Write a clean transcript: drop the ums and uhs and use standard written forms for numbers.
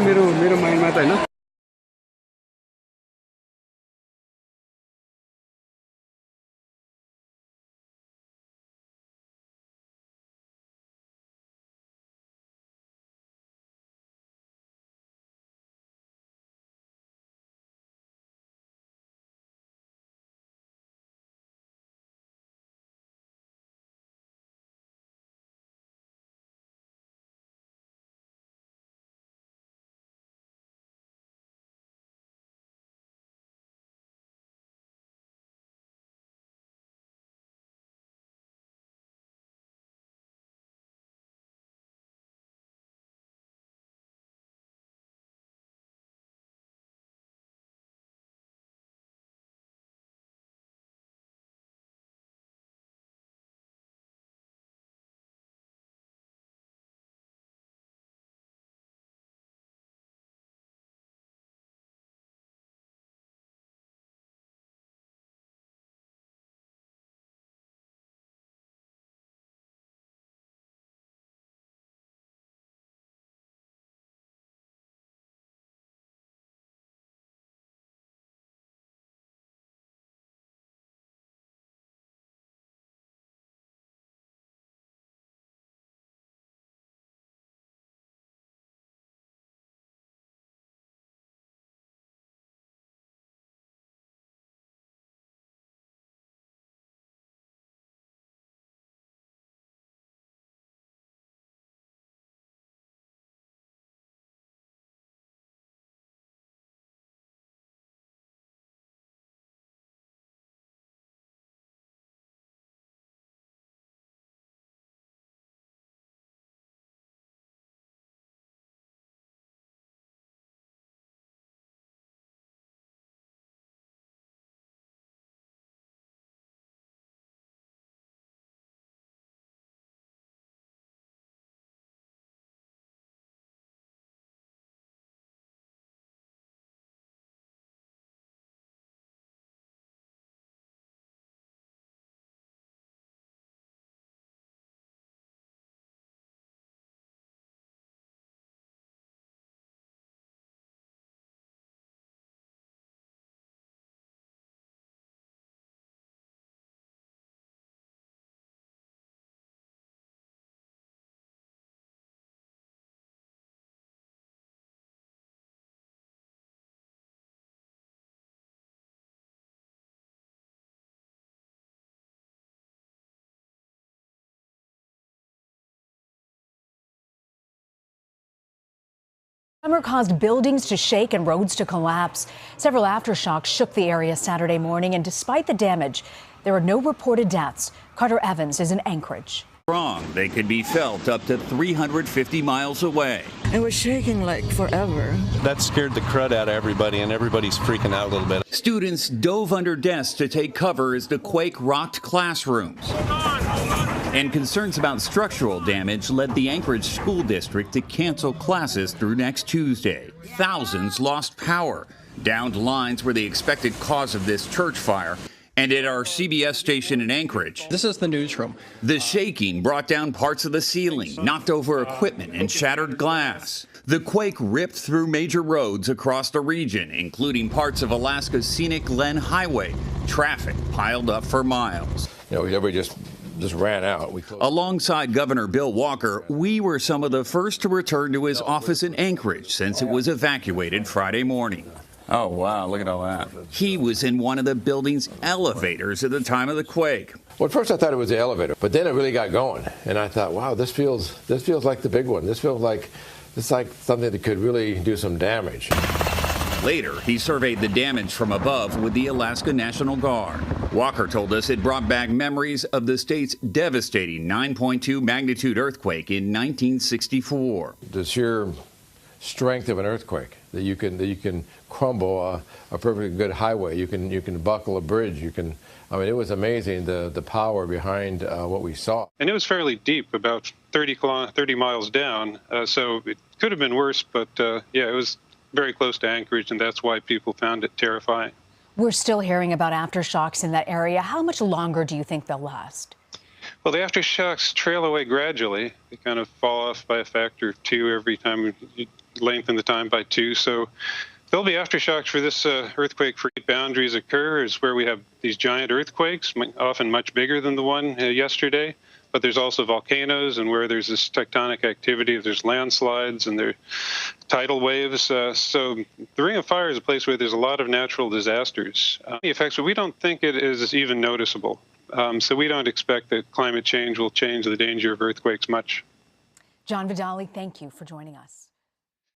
मेरो मेरो माइन्डमा त हैन। Tremor caused buildings to shake and roads to collapse. Several aftershocks shook the area Saturday morning, and despite the damage, there are no reported deaths. Carter Evans is in Anchorage. They could be felt up to 350 miles away. It was shaking like forever. That scared the crud out of everybody, and everybody's freaking out a little bit. Students dove under desks to take cover as the quake rocked classrooms. And concerns about structural damage led the Anchorage School District to cancel classes through next Tuesday. Thousands lost power. Downed lines were the expected cause of this church fire. And at our CBS station in Anchorage, this is the newsroom. The shaking brought down parts of the ceiling, knocked over equipment, and shattered glass. The quake ripped through major roads across the region, including parts of Alaska's scenic Glen Highway. Traffic piled up for miles. Everybody just ran out. Alongside Governor Bill Walker, we were some of the first to return to his office in Anchorage since it was evacuated Friday morning. Oh, wow, look at all that. He was in one of the building's elevators at the time of the quake. Well, at first I thought it was the elevator, but then it really got going. And I thought, wow, this feels like the big one. This feels like something that could really do some damage. Later, he surveyed the damage from above with the Alaska National Guard. Walker told us it brought back memories of the state's devastating 9.2 magnitude earthquake in 1964. The sheer strength of an earthquake, that you can crumble a perfectly good highway, you can buckle a bridge, I mean, it was amazing, the power behind what we saw. And it was fairly deep, about 30 miles down, so it could have been worse, but yeah, it was very close to Anchorage, and that's why people found it terrifying. We're still hearing about aftershocks in that area. How much longer do you think they'll last? Well, the aftershocks trail away gradually. They kind of fall off by a factor of 2 every time you lengthen the time by 2. So there'll be aftershocks for this earthquake for boundaries occur, is where we have these giant earthquakes, often much bigger than the one yesterday. But there's also volcanoes, and where there's this tectonic activity, there's landslides and there are tidal waves. So the Ring of Fire is a place where there's a lot of natural disasters. The effects, but we don't think it is even noticeable. So we don't expect that climate change will change the danger of earthquakes much. John Vidali, thank you for joining us.